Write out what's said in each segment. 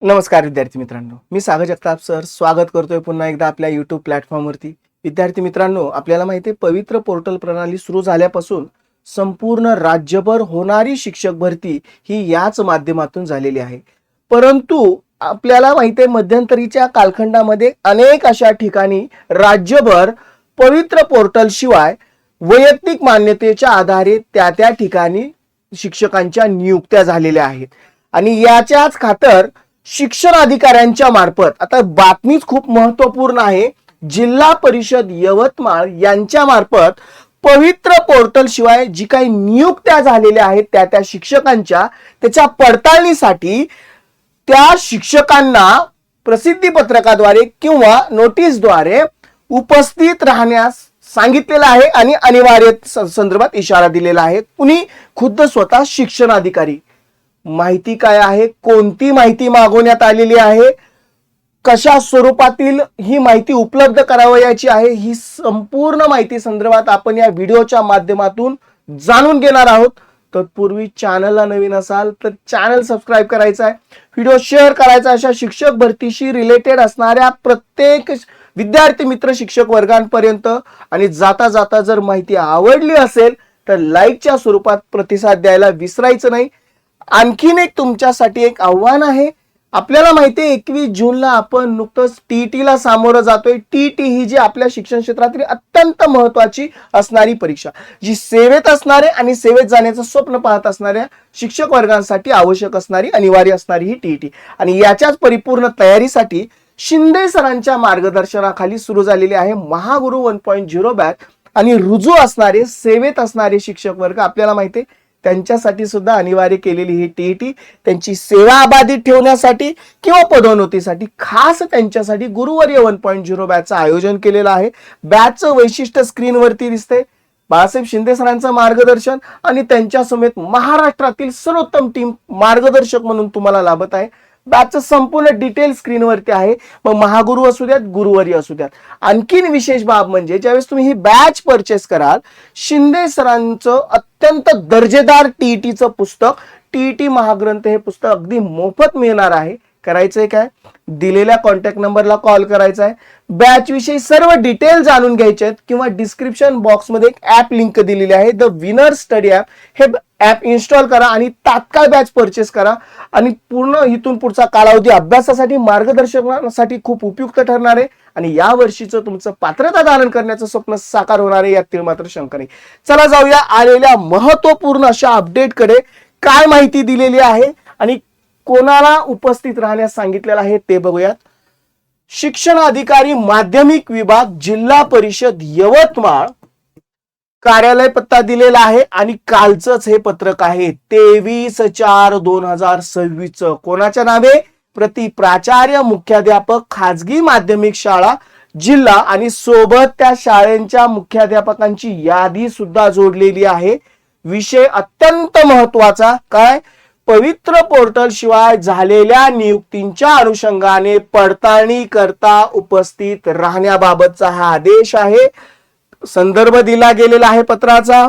नमस्कार विद्यार्थी मित्रांनो, मी सागर जगताप सर स्वागत करतोय पुन्हा एकदा आपल्या YouTube प्लॅटफॉर्मवरती। विद्यार्थी मित्रांनो, आपल्याला माहिती आहे पवित्र पोर्टल प्रणाली सुरू झाल्यापासून संपूर्ण राज्यभर होणारी शिक्षक भरती ही याच माध्यमातून झालेली आहे। परंतु आपल्याला माहिती आहे मध्यंतरीच्या कालखंडामध्ये अनेक अशा ठिकाणी राज्यभर पवित्र पोर्टल शिवाय वैयक्तिक मान्यतेच्या आधारे त्या ठिकाणी शिक्षकांच्या नियुक्त्या झालेल्या आहेत आणि याच्याच खातर शिक्षण अधिकाऱ्यांच्या मार्फत आता बातमीच खूप महत्त्वपूर्ण आहे। जिल्हा परिषद यवतमाळ यांच्या मार्फत पवित्र पोर्टल शिवाय जी काही नियुक्त्या झालेल्या आहेत त्या शिक्षकांच्या त्याच्या पडताळणीसाठी त्या शिक्षकांना प्रसिद्धी पत्रकाद्वारे किंवा नोटीसद्वारे उपस्थित राहण्यास सांगितलेलं आहे आणि अनिवार्य संदर्भात इशारा दिलेला आहे। कुणी? खुद्द स्वतः शिक्षण अधिकारी। माहिती काय आहे, कोणती माहिती मागवण्यात आलेली आहे, कशा स्वरूपातील ही माहिती उपलब्ध करावयाची आहे, ही संपूर्ण माहिती संदर्भात आपण या व्हिडिओच्या माध्यमातून जाणून घेणार आहोत। तत्पूर्वी चॅनलला नवीन असाल तर चॅनल सबस्क्राईब करायचा आहे, व्हिडिओ शेअर करायचा, अशा शिक्षक भरतीशी रिलेटेड असणाऱ्या प्रत्येक विद्यार्थी मित्र शिक्षक वर्गांपर्यंत आणि जाता जाता जर माहिती आवडली असेल तर लाईकच्या स्वरूपात प्रतिसाद द्यायला विसरायचं नाही। आणखीन एक तुमच्यासाठी एक आव्हान आहे। आपल्याला माहिती आहे 21 जूनला आपण नुकतंच टीईटीला सामोरं जातोय। टीईटी ही जी आपल्या शिक्षण क्षेत्रातील अत्यंत महत्त्वाची असणारी परीक्षा, जी सेवेत असणारे आणि सेवेत जाण्याचं स्वप्न पाहत असणाऱ्या शिक्षक वर्गांसाठी आवश्यक असणारी अनिवार्य असणारी ही टीईटी आणि याच्याच परिपूर्ण तयारीसाठी शिंदे सरांच्या मार्गदर्शनाखाली सुरू झालेली आहे महागुरु 1.0 बॅच आणि रुजू असणारे सेवेत असणारे शिक्षक वर्ग आपल्याला माहिती आहे त्यांच्यासाठी सुद्धा अनिवार्य केलेली ही टीईटी त्यांची सेवा अबाधित ठेवण्यासाठी किंवा पदोन्नतीसाठी खास त्यांच्यासाठी गुरुवर्य 1.0 बॅचचं आयोजन केलेलं आहे। बॅचचं वैशिष्ट्य स्क्रीनवरती दिसते। बाळासाहेब शिंदे सरांचं मार्गदर्शन आणि त्यांच्या समेत महाराष्ट्रातील सर्वोत्तम टीम मार्गदर्शक म्हणून तुम्हाला लाभत आहे। बॅचचं संपूर्ण डिटेल स्क्रीनवरती आहे। मग महागुरु असू द्यात, गुरुवर्य असू द्यात। आणखीन विशेष बाब म्हणजे ज्यावेळेस तुम्ही ही बॅच परचेस कराल, शिंदे सरांचं अत्यंत दर्जेदार टीईटीचं पुस्तक, टीईटी महाग्रंथ हे पुस्तक अगदी मोफत मिळणार आहे। करायचंय काय? दिलेल्या कॉन्टॅक्ट नंबरला कॉल करायचा आहे। बॅच विषयी सर्व डिटेल जाणून घ्यायचे आहेत किंवा डिस्क्रिप्शन बॉक्समध्ये एक ॲप लिंक दिलेली आहे, द विनर स्टडी ॲप। हे ॲप इन्स्टॉल करा आणि तात्काळ बॅच परचेस करा आणि पूर्ण इथून पुढचा कालावधी अभ्यासासाठी मार्गदर्शनासाठी खूप उपयुक्त ठरणार आहे आणि या वर्षीचं तुमचं पात्रता धारण करण्याचं स्वप्न साकार होणार आहे, यात मात्र शंका नाही। चला जाऊया आलेल्या महत्त्वपूर्ण अशा अपडेटकडे। काय माहिती दिलेली आहे आणि कोणाला उपस्थित राहण्यास सांगितलेलं आहे ते बघूयात। शिक्षण अधिकारी माध्यमिक विभाग जिल्हा परिषद यवतमाळ कार्यालय पत्ता दिलेला आहे आणि कालचंच हे पत्रक आहे 23/4/2026 कोणाच्या नावे? प्रति प्राचार्य मुख्याध्यापक खाजगी माध्यमिक शाळा जिल्हा आणि सोबत त्या शाळेंच्या मुख्याध्यापकांची यादी सुद्धा जोडलेली आहे। विषय अत्यंत महत्त्वाचा काय? पवित्र पोर्टल शिवाय झालेल्या नियुक्तींच्या अनुषंगाने पडताळणी करता उपस्थित राहण्याबाबतचा हा आदेश आहे। संदर्भ दिला गेलेला आहे पत्राचा।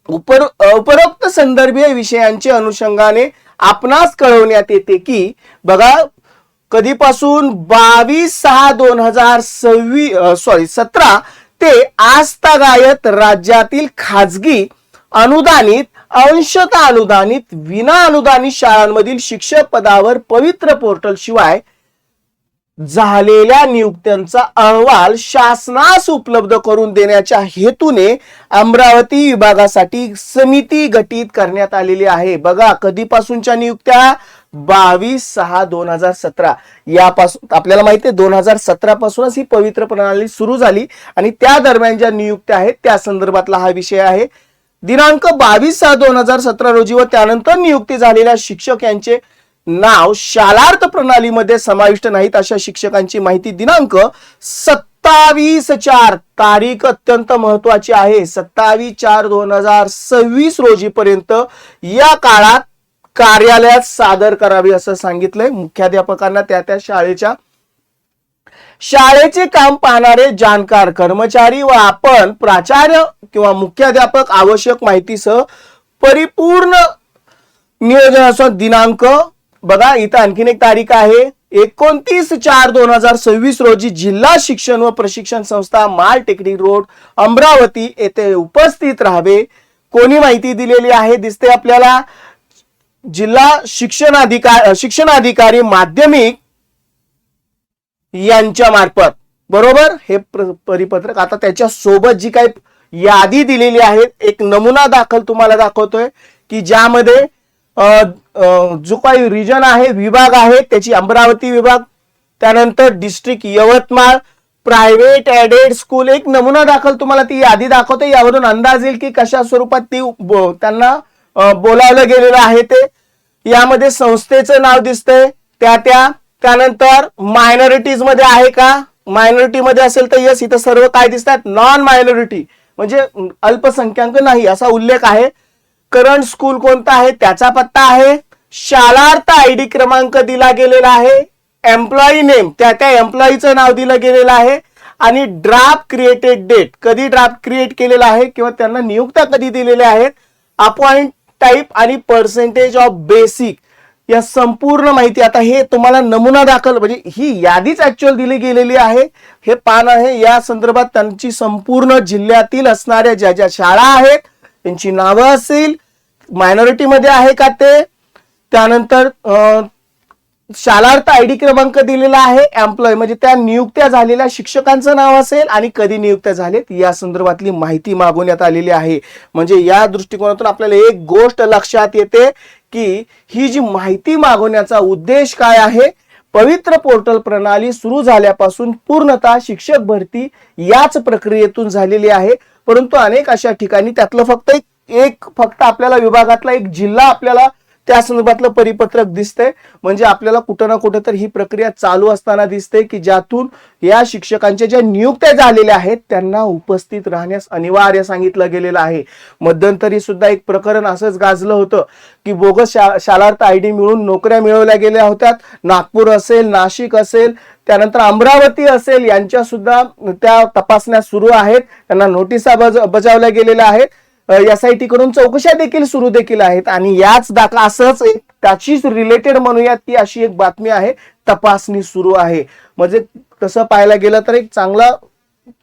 उपरोक्त संदर्भीय विषयांच्या अनुषंगाने आपणास कळवण्यात येते की बघा कधीपासून 22/6/2017 ते आजतागायत राज्यातील खाजगी अनुदानित, अंशतः अनुदानित, विना अनुदानित शाळांमधील शिक्षक पदावर पवित्र पोर्टल शिवाय झालेल्या नियुक्त्यांचा अहवाल शासनास उपलब्ध करून देण्याच्या हेतूने अमरावती विभागासाठी समिती गठीत करण्यात आलेली आहे। बघा कधीपासूनच्या नियुक्त्या? 22/6/2017 यापासून आपल्याला माहिती आहे 2017 पासूनच ही पवित्र प्रणाली सुरू झाली आणि त्या दरम्यान ज्या नियुक्त्या आहेत त्या संदर्भातला हा विषय आहे। दिनांक 22/6/2017 रोजी व त्यानंतर नियुक्ती झालेल्या शिक्षक यांचे नाव शालार्थ प्रणालीमध्ये समाविष्ट नाहीत अशा शिक्षकांची माहिती दिनांक 27/4 तारीख अत्यंत महत्त्वाची आहे 27/4/2026 रोजी पर्यंत या काळात कार्यालयात सादर करावी असं सांगितलंय मुख्याध्यापकांना त्या शाळेच्या। शाळेचे काम पाहणारे जाणकार कर्मचारी व आपण प्राचार्य किंवा मुख्याध्यापक आवश्यक माहितीसह परिपूर्ण नियोजनाचा दिनांक बघा इथं आणखीन एक तारीख आहे 29/4/2026 रोजी जिल्हा शिक्षण व प्रशिक्षण संस्था माल टेकडी रोड अमरावती येथे उपस्थित राहावे. कोणी माहिती दिलेली आहे दिसते आपल्याला, जिल्हा शिक्षणाधिकारी माध्यमिक यांच्या मार्फत, बरोबर. हे परिपत्रक आता त्याच्या सोबत जी काही यादी दिलेली आहे एक नमुना दाखल तुम्हाला दाखवतोय की ज्यामध्ये जो काही रिजन आहे, विभाग आहे त्याची अमरावती विभाग, त्यानंतर district Yavatmal, private aided school, एक नमुना दाखल तुम्हाला ती यादी दाखवते. यावरून अंदाज येईल की कशा स्वरूपात ती त्यांना बोलावलं गेलेलं आहे ते. यामध्ये संस्थेचं नाव दिसतंय त्यानंतर मायनॉरिटीज मध्ये आहे का, मायनॉरिटी मध्ये असेल तर यस, इथं सर्व काय दिसतात, नॉन मायनॉरिटी म्हणजे अल्पसंख्याक नाही असा उल्लेख आहे. करंट स्कूल कोणता आहे त्याचा पत्ता आहे, शालार्थ आयडी क्रमांक दिला गेलेला आहे, एम्प्लॉई नेम त्या एम्प्लॉईचं नाव दिलं गेलेलं आहे आणि ड्राफ्ट क्रिएटेड डेट, कधी ड्राफ्ट क्रिएट केलेला आहे किंवा त्यांना नियुक्त्या कधी दिलेल्या आहेत, अपॉइंट टाइप आणि पर्सेंटेज ऑफ बेसिक, या संपूर्ण माहिती. आता हे तुम्हाला नमुना दाखल म्हणजे ही यादीच ऍक्च्युअल दिली गेलेली आहे. हे पान आहे, या संदर्भात त्यांची संपूर्ण जिल्ह्यातील असणाऱ्या ज्या ज्या शाळा आहेत त्यांची नावं असेल, मायनॉरिटी मध्ये आहे का ते, त्यानंतर शालार्थ आयडी क्रमांक दिलेला आहे, एम्प्लॉय म्हणजे त्या नियुक्त्या झालेल्या शिक्षकांचं नाव असेल आणि कधी नियुक्त्या झालेत या संदर्भातली माहिती मागवण्यात आलेली आहे. म्हणजे या दृष्टिकोनातून आपल्याला एक गोष्ट लक्षात येते की ही जी माहिती मागवण्याचा उद्देश काय आहे, पवित्र पोर्टल प्रणाली सुरू झाल्यापासून पूर्णतः शिक्षक भरती याच प्रक्रियेतून झालेली आहे. परंतु अनेक अशा ठिकाणी त्यातलं फक्त आपल्याला विभागातला एक जिल्हा आपल्याला त्या संदर्भातलं परिपत्रक दिसतंय. म्हणजे आपल्याला कुठं ना कुठं तर ही प्रक्रिया चालू असताना दिसते की ज्यातून या शिक्षकांच्या ज्या नियुक्त्या झालेल्या आहेत त्यांना उपस्थित राहण्यास अनिवार्य सांगितलं गेलेलं आहे. मध्यंतरी सुद्धा एक प्रकरण असंच गाजलं होतं की बोगस शालार्थ आयडी मिळून नोकऱ्या मिळवल्या गेल्या होत्या. नागपूर असेल, नाशिक असेल, त्यानंतर अमरावती असेल, यांच्या सुद्धा त्या तपासण्या सुरू आहेत. त्यांना नोटिसा बजावल्या गेलेल्या आहेत. SIT कडून चौकशा देखील सुरू देखील आहेत आणि याच असंच एक त्याचीच रिलेटेड म्हणूयात की अशी एक बातमी आहे, तपासणी सुरू आहे. म्हणजे तसं पाहायला गेलं तर एक चांगला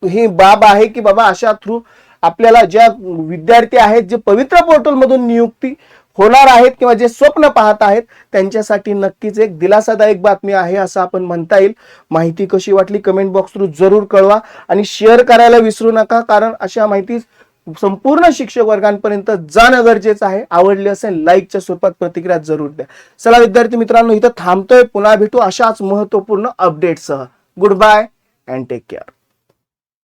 ही बाब आहे की बाबा अशा थ्रू आपल्याला ज्या विद्यार्थी आहेत जे पवित्र पोर्टल मधून नियुक्ती होणार आहेत किंवा जे स्वप्न पाहत आहेत त्यांच्यासाठी नक्कीच एक दिलासादायक बातमी आहे असं आपण म्हणता येईल. माहिती कशी वाटली कमेंट बॉक्स थ्रू जरूर कळवा आणि शेअर करायला विसरू नका, कारण अशा माहिती संपूर्ण शिक्षक वर्गांपर्यंत जाणं गरजेचं आहे. आवडली असेल लाईकच्या स्वरूपात प्रतिक्रिया जरूर द्या. चला विद्यार्थी मित्रांनो, इथं थांबतोय. पुन्हा भेटू अशाच महत्वपूर्ण अपडेटसह. Good bye and take care.